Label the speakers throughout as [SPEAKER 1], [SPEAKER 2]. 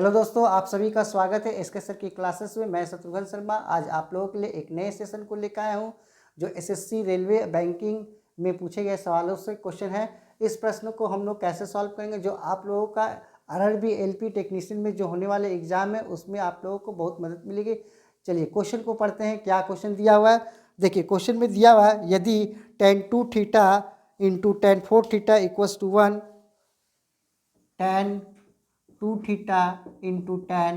[SPEAKER 1] Hello दोस्तों, आप सभी का स्वागत है एसके सर की क्लासेस में। मैं शत्रुघ्न शर्मा आज आप लोगों के लिए एक नए सेशन को लेकर आया हूं जो एसएससी रेलवे बैंकिंग में पूछे गए सवालों से क्वेश्चन है। इस प्रश्न को हम लोग कैसे सॉल्व करेंगे, जो आप लोगों का आरआरबी एलपी टेक्नीशियन में जो होने वाले एग्जाम है उसमें आप लोगों को बहुत मदद मिलेगी। चलिए क्वेश्चन को पढ़ते हैं। क्या क्वेश्चन दिया हुआ है देखिए। क्वेश्चन में दिया हुआ है यदि tan 2 theta into tan 4 theta equals to 1, tan 2 theta into tan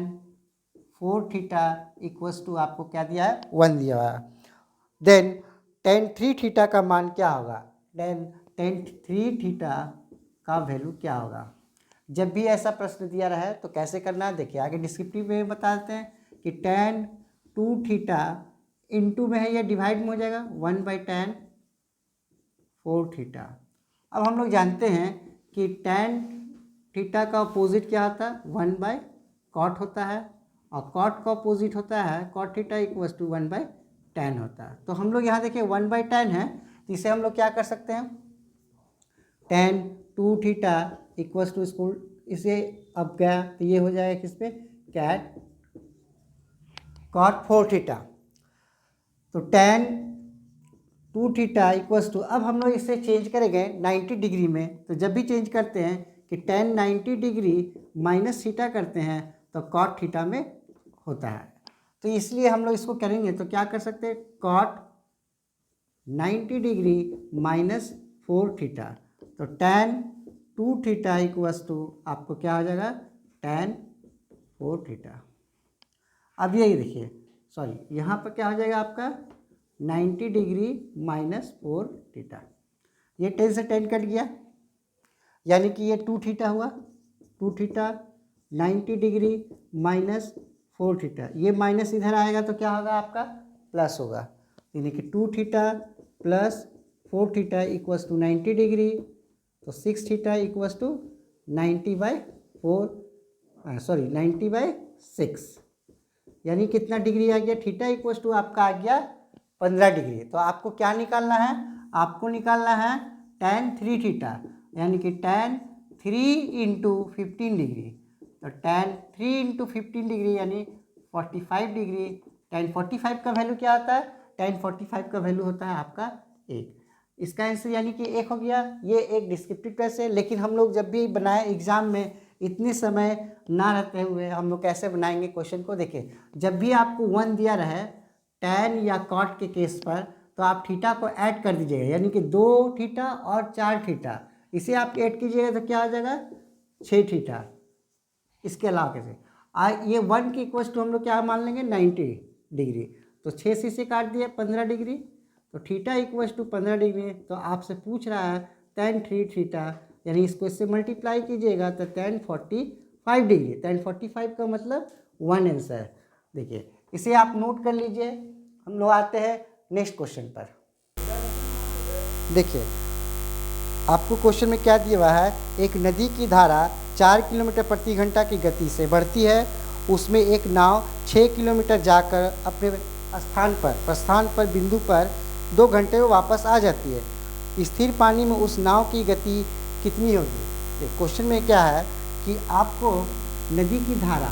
[SPEAKER 1] 4 theta equals to आपको क्या दिया है 1 दिया हुआ है। देन tan 3 थीटा का मान क्या होगा, tan 3 थीटा का वैल्यू क्या होगा। जब भी ऐसा प्रश्न दिया रहा है तो कैसे करना है देखिए, आगे डिस्क्रिप्टिव में बताते हैं कि tan 2 थीटा इंटू में है, ये डिवाइड में हो जाएगा 1/tan 4 थीटा। अब हम लोग जानते हैं कि tan थीटा का अपोजिट क्या होता है 1/cot होता है, और cot का अपोजिट होता है cot theta equals to 1/tan होता है। तो हम लोग यहाँ देखिए 1/tan है, तो इसे हम लोग क्या कर सकते हैं, tan 2 थीटा इक्वल्स टू इसको इसे अब गया तो ये हो जाएगा किस पे कैट cot 4 थीटा। तो tan 2 थीटा इक्वल्स टू, अब हम लोग इसे चेंज करेंगे 90 डिग्री में। तो जब भी चेंज करते हैं कि tan 90 डिग्री माइनस थीटा करते हैं तो cot थीटा में होता है। तो इसलिए हम लोग इसको करेंगे तो क्या कर सकते हैं, cot 90 डिग्री माइनस 4 थीटा। तो tan 2 थीटा इक्वल्स टू आपको क्या हो जाएगा tan 4 थीटा। अब यही देखिए, सॉरी यहाँ पर क्या हो जाएगा आपका 90 डिग्री माइनस 4 थीटा। ये 10 से 10 कट गया, यानी कि ये 2 थीटा हुआ। 2 थीटा 90 डिग्री माइनस 4 थीटा, ये माइनस इधर आएगा तो क्या होगा आपका प्लस होगा, यानी कि 2 theta plus 4 theta equals to 90 degree. तो 6 थीटा इक्वल्स टू 90/6, यानी कितना डिग्री आ गया, थीटा इक्वल्स टू आपका आ गया 15 डिग्री। तो आपको क्या निकालना है, आपको निकालना है tan 3 थीटा, यानी कि tan 3 इंटू 15 डिग्री। तो tan 3 इंटू 15 डिग्री यानी 45 डिग्री। tan 45 का वैल्यू क्या होता है, tan 45 का वैल्यू होता है आपका 1। इसका आंसर यानी कि 1 हो गया। ये एक डिस्क्रिप्टिव टेस्ट है, लेकिन हम लोग जब भी बनाए एग्जाम में इतने समय ना रहते हुए हम लोग कैसे बनाएंगे क्वेश्चन को देखिए। जब भी आपको 1 दिया रहे tan या cot के केस पर तो आप थीटा को ऐड कर दीजिएगा, यानी कि 2 थीटा और 4 थीटा, इसे आप ऐड कीजिएगा तो क्या हो जाएगा 6 थीटा। इसके अलावा कैसे ये 1 की इक्वल्स टू हम लोग क्या मान लेंगे 90 डिग्री। तो 6 से इसे काट दिया 15 डिग्री, तो थीटा इक्वल्स टू 15 डिग्री। तो आपसे पूछ रहा है tan 3 थीटा, यानी इसको इससे मल्टीप्लाई कीजिएगा तो tan 45 डिग्री। tan 45 का मतलब 1 आंसर। देखिए इसे आप नोट कर लीजिए। हम लोग आते हैं नेक्स्ट क्वेश्चन पर। देखिए आपको क्वेश्चन में क्या दिया हुआ है, एक नदी की धारा 4 किलोमीटर प्रति घंटा की गति से बढ़ती है, उसमें एक नाव 6 किलोमीटर जाकर अपने प्रस्थान पर बिंदु पर 2 घंटे में वापस आ जाती है। स्थिर पानी में उस नाव की गति कितनी होगी। क्वेश्चन में क्या है कि आपको नदी की धारा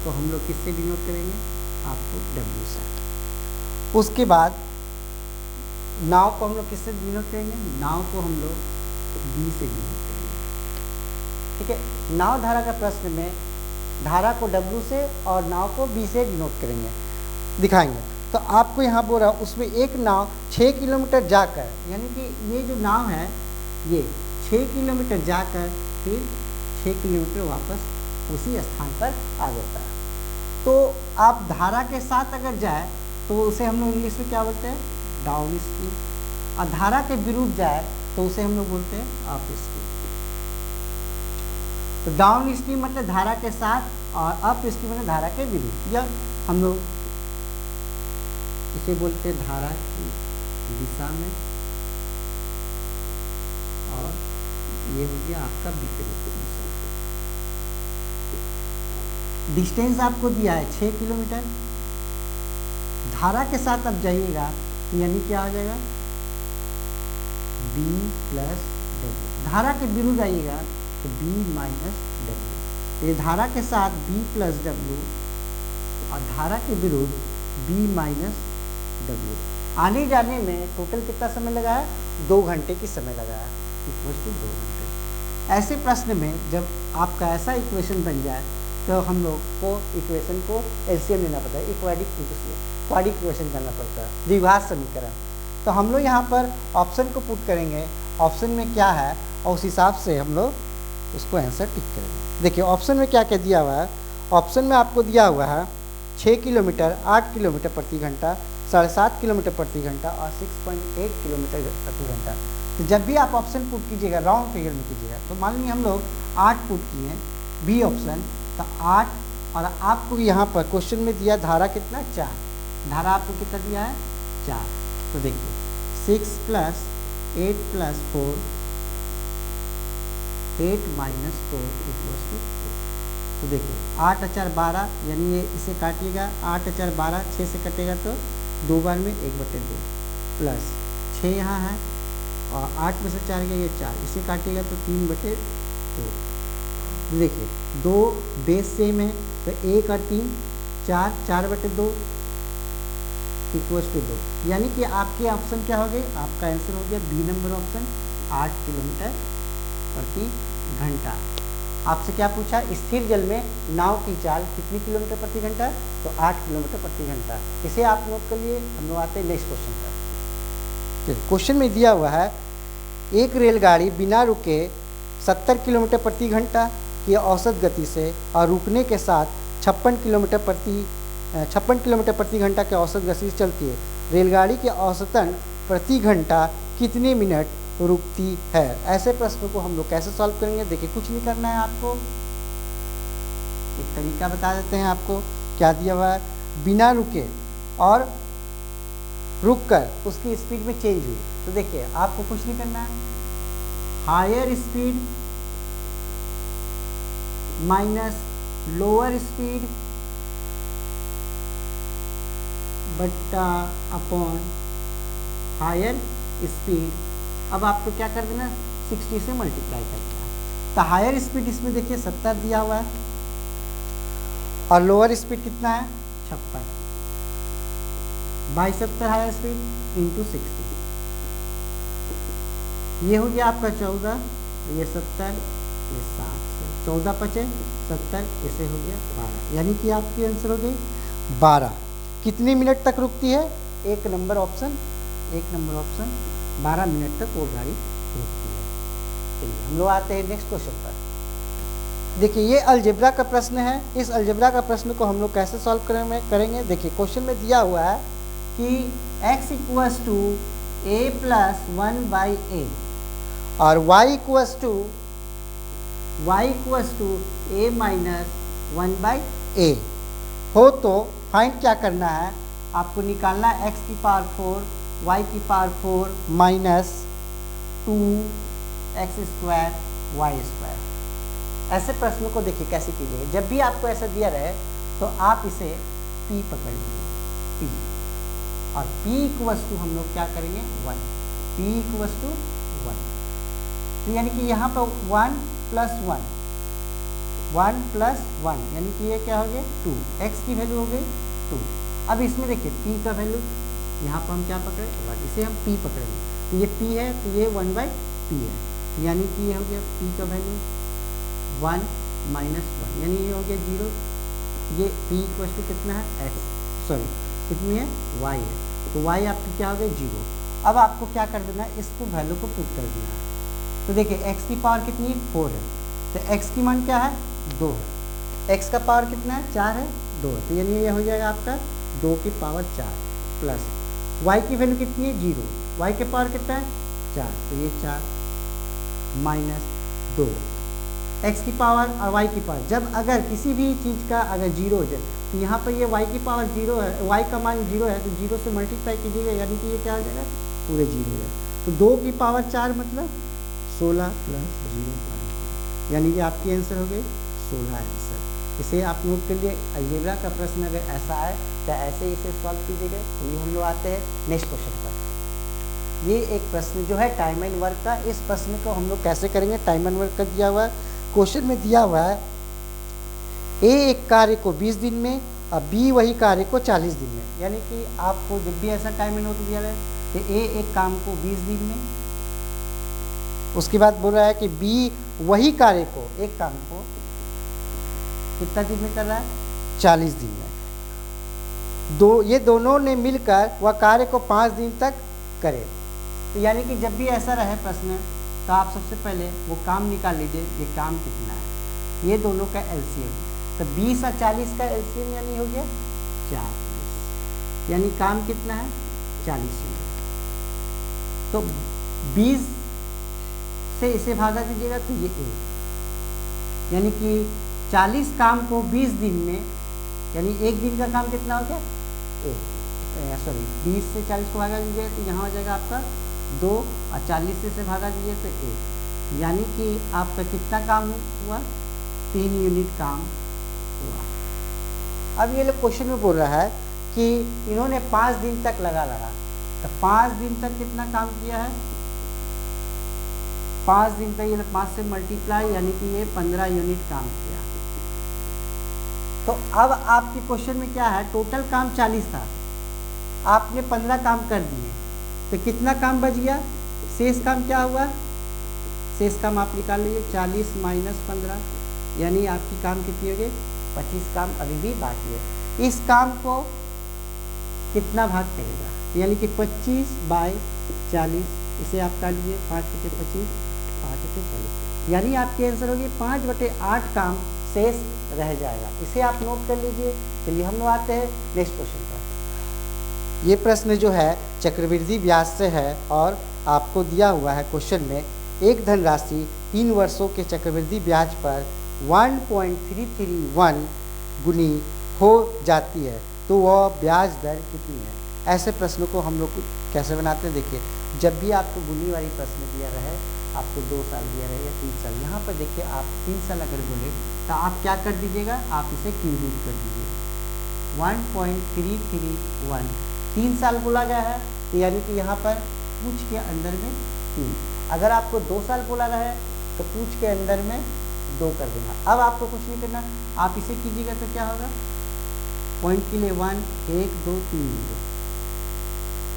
[SPEAKER 1] को हम लोग किससे डिनोट करेंगे, आपको W से। उसके बाद नाव को हम लोग किससे डिनोट करेंगे, नाव को हम लोग B से डिनोट करेंगे। ठीक है, नाव धारा का प्रश्न में धारा को W से और नाव को B से डिनोट करेंगे, दिखाएंगे। तो आपको यहाँ बोल रहा हूँ उसमें एक नाव 6 किलोमीटर जाकर, यानी कि ये जो नाव है ये 6 किलोमीटर जाकर फिर 6 किलोमीटर वापस उसी स्थान पर आ जाता है। तो आप धारा के साथ अगर जाए तो उसे हम लोग इंग्लिश में क्या बोलते हैं, डाउन स्ट्रीम। और धारा के विरुद्ध जाए तो उसे हम लोग बोलते हैं अप स्ट्रीम। तो डाउन स्ट्रीम मतलब धारा के साथ और अप स्ट्रीम मतलब धारा के विरुद्ध, या हम लोग इसे बोलते हैं धारा की दिशा में, और ये हो गया आपका विपरीत दिशा। डिस्टेंस आपको दिया है 6 किलोमीटर, धारा के साथ अब जाइएगा तो यानी क्या हो जाएगा B + W। धारा के विरुद्ध आइएगा तो B - ये धारा के साथ B प्लस डब्ल्यू और धारा के विरुद्ध B माइनस डब्ल्यू। आने जाने में टोटल कितना समय लगा है? 2 घंटे की समय लगा है, इक्वल टू 2 घंटे। ऐसे प्रश्न में जब आपका ऐसा इक्वेशन बन जाए तो हम लोग को इक्वेशन को एलसीएम लेना पड़ता है, क्वाड्रिक इक्वेशन करना पड़ता है, द्विघात समीकरण। तो हम लोग यहाँ पर ऑप्शन को पुट करेंगे, ऑप्शन में क्या है और उस हिसाब से हम लोग उसको आंसर टिक करेंगे। देखिए ऑप्शन में क्या क्या दिया हुआ है। ऑप्शन में आपको दिया हुआ है 6 किलोमीटर, 8 किलोमीटर प्रति घंटा, 7.5 किलोमीटर प्रति घंटा और 6.8 किलोमीटर प्रति घंटा। तो जब भी आप ऑप्शन पुट कीजिएगा राउंड फिगर में कीजिएगा। तो मान लीजिए हम लोग 8 पुट किए हैं, बी ऑप्शन, तो 8 और आपको यहाँ पर क्वेश्चन में दिया धारा कितना? 4। धारा आपको कितना दिया है? 4। तो देखिए 6 plus 8 plus 4, 8 minus 4 equals to 4। तो देखिए 8 4 12, यानी ये इसे काटिएगा, 8 4 12, 6 से कटेगा तो 2 बार में 1/2 प्लस 6 यहाँ है और 8 में से 4 गया ये 4, इसे काटिएगा तो 3/2। देखिए 2 बेस सेम है तो 1 और 3 4, 4/2 इक्वल्स टू 2। यानी कि आपके ऑप्शन क्या हो गए? आपका आंसर हो गया बी नंबर ऑप्शन, 8 किलोमीटर प्रति घंटा। आपसे क्या पूछा? स्थिर जल में नाव की चाल कितनी किलोमीटर प्रति घंटा? तो 8 किलोमीटर प्रति घंटा। इसे आप नोट कर लिए। हम लोग आते हैं नेक्स्ट क्वेश्चन पर। क्वेश्चन में दिया हुआ है एक रेलगाड़ी बिना रुके 70 किलोमीटर प्रति घंटा की औसत गति से और रुकने के साथ 56 किलोमीटर प्रति घंटा के औसत गति से चलती है। रेलगाड़ी के औसतन प्रति घंटा कितने मिनट रुकती है? ऐसे प्रश्न को हम लोग कैसे सॉल्व करेंगे? देखिए कुछ नहीं करना है आपको, एक तरीका बता देते हैं आपको। क्या दिया हुआ है? बिना रुके और रुककर उसकी स्पीड में चेंज हुई। तो देखिए आपको कुछ नहीं करना है, higher speed minus lower speed बट्टा अपॉन हायर स्पीड। अब आपको क्या कर देना? 60 से मल्टीप्लाई कर देना। तो हायर स्पीड इसमें देखिए 70 दिया हुआ है और लोअर स्पीड कितना है? 56 बाई 70 हायर स्पीड इंटू 60। ये हो गया आपका 14, ये 70, ये 60, 14 5 70, इसे हो गया 12। यानी कि आपकी आंसर हो गई 12। कितनी मिनट तक रुकती है? 1 नंबर ऑप्शन, 12 मिनट तक वो गाड़ी रुकती है। चलिए हम लोग आते हैं नेक्स्ट क्वेश्चन पर। देखिए ये अलजेब्रा का प्रश्न है। इस अलजेब्रा का प्रश्न को हम लोग कैसे सॉल्व करेंगे? देखिए क्वेश्चन में दिया हुआ है कि x equals to a plus 1/a और y equals to a minus 1/a हो तो फाइंड क्या करना है? आपको निकालना है x की पावर 4 y की power 4 minus 2x square y square. ऐसे प्रश्नों को देखिए कैसे कीजिएगा। जब भी आपको ऐसा दिया रहे तो आप इसे p पकड़ लीजिए, p, और p इक्वल्स टू हम लोग क्या करेंगे? 1, p इक्वल्स टू 1। तो यानी कि यहाँ पर 1 प्लस 1 यानी कि ये क्या हो गया? 2, x की वैल्यू हो गई 2। अब इसमें देखिए p का वैल्यू, यहाँ पर हम क्या पकड़े? 1, इसे हम p पकड़ेंगे। तो ये p है तो ये 1/p है, यानी कि ये हो गया p का वैल्यू 1 माइनस 1, यानी ये हो गया 0। ये p इक्वल्स टू कितना है? x, सॉरी कितनी है? y है। तो y आपकी क्या हो गई? 0। अब आपको क्या कर देना है? इसको वैल्यू को पुट कर देना है। तो देखिए x की पावर कितनी है? 4 है। तो x की मान क्या है? 2 है। x का पावर कितना है? 4 है, 2 है। तो यानी ये हो जाएगा आपका 2 की पावर 4 प्लस y की वैल्यू कितनी है? 0। y के पावर कितना है? 4, तो ये 4 माइनस 2। x की पावर और y की पावर, जब अगर किसी भी चीज़ का अगर 0 हो जाए तो यहाँ पर ये y की पावर 0 है, y का मान 0 है, तो 0 से मल्टीप्लाई कीजिएगा, यानी कि ये क्या हो जाएगा? पूरे 0 हो जाएगा। तो 2 की पावर 4 मतलब 16 प्लस 0, यानी कि आपकी आंसर हो गई 16 आंसर। इसे आप नोट कर लिए। अलजेब्रा का प्रश्न अगर ऐसा है तो ऐसे इसे सॉल्व कीजिएगा। तो हम लोग आते हैं नेक्स्ट क्वेश्चन पर। ये एक प्रश्न जो है टाइम एंड वर्क का। इस प्रश्न को हम लोग कैसे करेंगे? टाइम एंड वर्क का दिया हुआ है। क्वेश्चन में दिया हुआ है ए एक कार्य को 20 दिन में और बी वही कार्य को 40 दिन में। यानी कि आपको जब भी ऐसा टाइम नोट दिया जाए कि ए एक काम को 20 दिन में, उसके बाद बोल रहा है कि बी वही कार्य को, एक काम को कितना दिन में कर रहा है, 40 दिन में। ये दोनों ने मिलकर वह कार्य को 5 दिन तक करे। तो यानी कि जब भी ऐसा रहे प्रश्न, तो आप सबसे पहले वो काम निकाल लीजिए, ये काम कितना है, ये दोनों का एलसीएम। तो 20 और 40 का एलसीएम यानी हो गया 40, यानी काम कितना है 40 यूनिट। तो 20 से इसे भागा दीजिएगा तो ये 1, यानी कि 40 काम को 20 दिन में, यानी एक दिन का काम कितना हो गया 1, सॉरी 20 से 40 को भागा दीजिए तो यहाँ हो जाएगा आपका 2 और 40 से भागा दीजिए तो 1, यानी कि आपका कितना काम हुआ 3 यूनिट काम हुआ। अब ये लोग क्वेश्चन में बोल रहा है कि इन्होंने 5 दिन तक लगा, तो 5 दिन तक कितना काम किया है, 5 दिन तक ये 5 से मल्टीप्लाई, यानी कि ये 15 यूनिट काम किया। तो अब आपके क्वेश्चन में क्या है, टोटल काम 40 था, आपने 15 काम कर दिए, तो कितना काम बच गया, शेष काम क्या हुआ, शेष काम आप निकाल लीजिए 40 माइनस 15, यानी आपकी काम कितनी हो गई 25 काम अभी भी बाकी है। इस काम को कितना भाग करेगा, यानी कि 25/40, इसे आप काट लीजिए 5/25, 5/40, यानी आपकी आंसर होगी 5/8 काम शेष रह जाएगा। इसे आप नोट कर लीजिए। चलिए हम लोग आते हैं नेक्स्ट क्वेश्चन पर। ये प्रश्न जो है चक्रवृद्धि ब्याज से है और आपको दिया हुआ है क्वेश्चन में, एक धनराशि 3 वर्षों के चक्रवृद्धि ब्याज पर 1.331 गुनी हो जाती है, तो वह ब्याज दर कितनी है। ऐसे प्रश्नों को हम लोग कैसे बनाते हैं, देखिए जब भी आपको गुनी वाली प्रश्न दिया रहे, आपको 2 साल दिया रहे या 3 साल, यहाँ पर देखिए आप 3 साल अगर बोले तो आप क्या कर दीजिएगा, आप इसे क्यूबिक कर दीजिए। 1.331 3 साल बोला गया है, तो यानी कि यहाँ पर पूछ के अंदर में 3, अगर आपको 2 साल बोला रहा है तो पूछ के अंदर में 2 कर देना। अब आपको कुछ नहीं करना, आप इसे कीजिएगा तो क्या होगा, पॉइंट के लिए 1 1 2 3 0।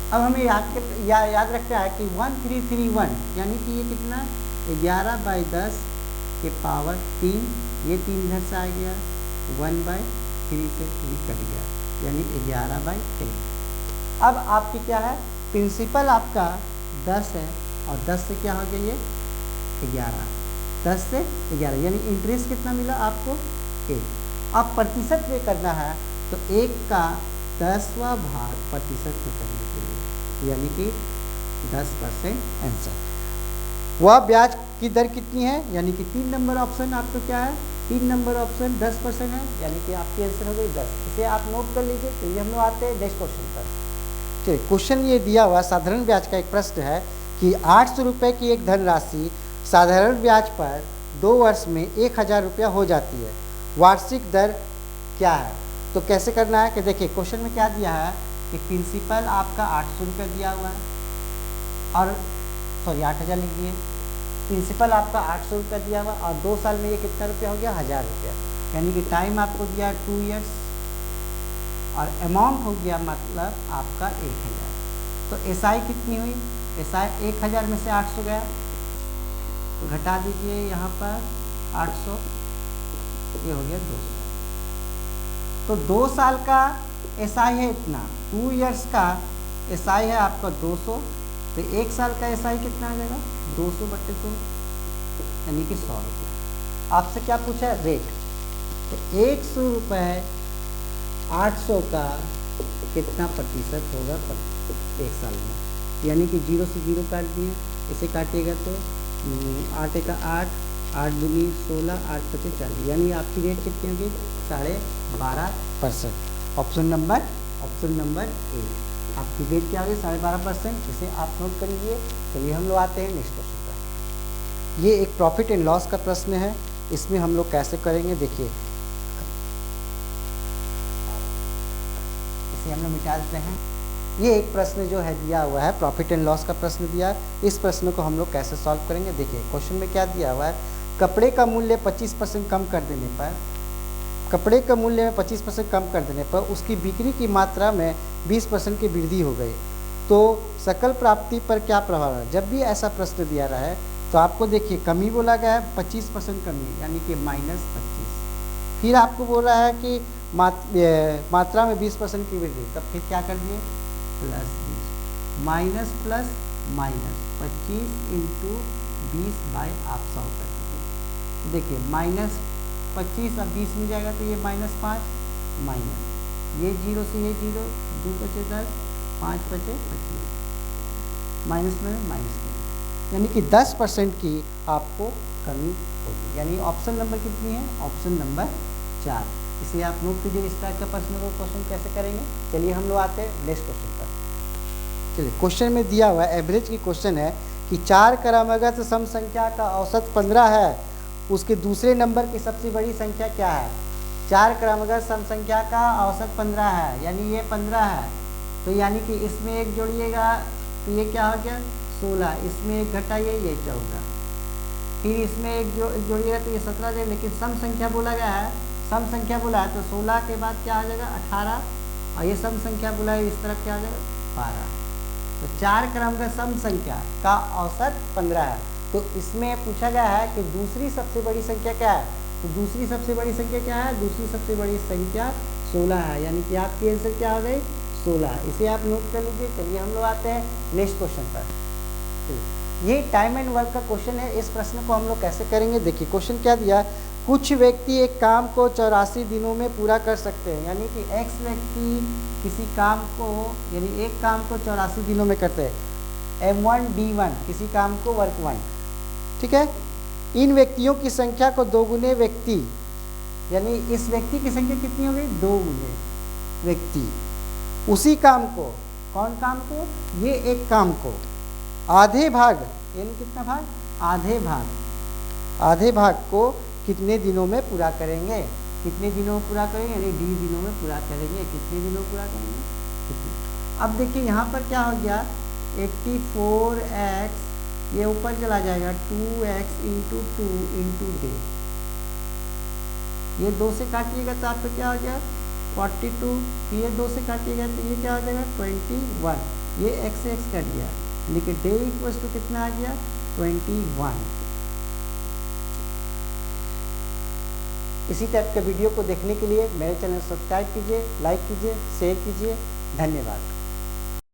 [SPEAKER 1] अब हमें याद रखना है कि 1331 यानी कि ये कितना 11/10 के पावर 3, ये 3 इधर से आ गया, 1/3 से 3 कट गया, यानी 11/10। अब आपकी क्या है, प्रिंसिपल आपका 10 है और 10 से क्या हो गया ये 11, 10 से 11, यानी इंटरेस्ट कितना मिला आपको 1। अब प्रतिशत में करना है तो 1 का 10वां भाग प्रतिशत में करने के लिए, यानी कि 10% आंसर। वह ब्याज की दर कितनी है, यानी कि 3 नंबर ऑप्शन आपको क्या है, 3 नंबर ऑप्शन 10% है, यानी कि आपकी आंसर हो गई 10। इसे आप नोट कर लीजिए। तो ये हम लोग आते हैं नेक्स्ट क्वेश्चन पर। चलिए क्वेश्चन ये दिया हुआ साधारण ब्याज का एक प्रश्न है कि 800 रुपये की एक धनराशि साधारण ब्याज पर 2 वर्ष में 1000 रुपया हो जाती है, वार्षिक दर क्या है। तो कैसे करना है कि देखिए क्वेश्चन में क्या दिया है कि प्रिंसिपल आपका 800 रुपया दिया हुआ है, और सॉरी 8000 लिख दिए, प्रिंसिपल आपका 800 रुपया दिया हुआ और 2 साल में ये कितना रुपया हो गया 1000 रुपया, यानी कि टाइम आपको दिया 2 इयर्स और अमाउंट हो गया मतलब आपका 1000। तो एसआई कितनी हुई, एसआई 1000 में से 800 गया तो घटा दीजिए यहाँ पर 800, ये हो गया 200। तो 2 साल का एसआई है इतना, 2 इयर्स का एसआई है आपका 200, तो 1 साल का एसआई कितना आ जाएगा 200/2, यानी कि 100 रुपये। आपसे क्या पूछा है रेट, तो 100 रुपये 800 का कितना प्रतिशत होगा 1 साल में, यानी कि 0 से 0 काट दिए, इसे काटिएगा तो 8 का 8, 8 दूनी 16, 8 पचे 40, यानी आपकी रेट कितनी होगी 12.5%। ऑप्शन नंबर ए आपकी रेट क्या होगी 12.5%। इसे आप नोट कर लीजिए। चलिए हम लोग आते हैं नेक्स्ट क्वेश्चन पर। ये एक प्रॉफिट एंड लॉस का प्रश्न है, इसमें हम लोग कैसे करेंगे, देखिए इसे हम लोग मिटा देते हैं। ये एक प्रश्न जो है दिया हुआ है, प्रॉफिट एंड लॉस का प्रश्न दिया है, इस प्रश्न को हम लोग कैसे सॉल्व करेंगे। देखिए क्वेश्चन में क्या दिया हुआ है, कपड़े का मूल्य 25% कम कर देने पर कपड़े का मूल्य में 25% कम कर देने पर उसकी बिक्री की मात्रा में 20% की वृद्धि हो गई, तो सकल प्राप्ति पर क्या प्रभाव है। जब भी ऐसा प्रश्न दिया रहा है तो आपको देखिए कमी बोला गया है 25% कमी, यानी कि -25। फिर आपको बोल रहा है कि मात्रा में 20% की वृद्धि, तब फिर क्या कर दिए +20, माइनस प्लस माइनस 25 इंटू 20/100 कर दीजिए। देखिए -25 अब 20 में जाएगा तो ये -5, माइनस ये 0 से ये 0, 2 बचे 10, 5 बचे 25, माइनस में माइनस करें, यानी कि 10% की आपको कमी होगी। यानी ऑप्शन नंबर कितनी है, ऑप्शन नंबर 4। इसे आप नोट कीजिए। इस टाइप का प्रश्न को क्वेश्चन कैसे करेंगे। चलिए हम लोग आते हैं नेक्स्ट क्वेश्चन पर। चलिए क्वेश्चन में दिया हुआ है, एवरेज की क्वेश्चन है कि 4 क्रमागत सम संख्या का औसत 15 है, उसके दूसरे नंबर की सबसे बड़ी संख्या क्या है। 4 क्रमागत सम संख्या का औसत 15 है, यानी ये 15 है, तो यानी कि इसमें एक जोड़िएगा तो ये क्या हो गया 16, इसमें एक घटाइए ये 14, फिर इसमें एक जोड़िएगा तो ये 17 जाएगा। लेकिन सम संख्या बोला गया है, सम संख्या बोला है तो 16 के बाद क्या आ जाएगा 18, और ये सम संख्या बोला है इस तरफ क्या आ जाएगा 12। तो 4 क्रम का सम संख्या का औसत 15 है। तो इसमें पूछा गया है कि दूसरी सबसे बड़ी संख्या क्या है, तो दूसरी सबसे बड़ी संख्या क्या है, दूसरी सबसे बड़ी संख्या 16 है, यानी कि आपकी आंसर क्या हो गई 16। इसे आप नोट कर लीजिए। चलिए हम लोग आते हैं नेक्स्ट क्वेश्चन पर। ये टाइम एंड वर्क का क्वेश्चन है। इस प्रश्न को हम लोग कैसे करेंगे, देखिए क्वेश्चन क्या दिया, कुछ व्यक्ति एक काम को 84 दिनों में पूरा कर सकते हैं, यानी कि x व्यक्ति किसी काम को, यानी एक काम को 84 दिनों में करते हैं। M1 D1 किसी काम को वर्क 1, ठीक है। इन व्यक्तियों की संख्या को 2 गुने व्यक्ति, यानी इस व्यक्ति की संख्या कितनी हो गई 2 गुने व्यक्ति उसी काम को, कौन काम को, ये एक काम को आधे भाग, यानी कितना भाग, आधे भाग को कितने दिनों में पूरा करेंगे, कितने दिनों में पूरा करेंगे, यानी D दिनों में पूरा करेंगे। कितने दिनों में पूरा करेंगे। अब देखिए यहाँ पर क्या हो गया 84x, ये ऊपर चला जाएगा 2x इंटू 2 इंटू डे, ये 2 से काटिएगा तो आपका क्या हो गया 42, ये 2 से काटिएगा तो ये क्या हो जाएगा 21, ये x से x कट गया, लेकिन डे इक्वल्स टू कितना आ गया 21। इसी टाइप के वीडियो को देखने के लिए मेरे चैनल सब्सक्राइब कीजिए, लाइक कीजिए, शेयर कीजिए। धन्यवाद।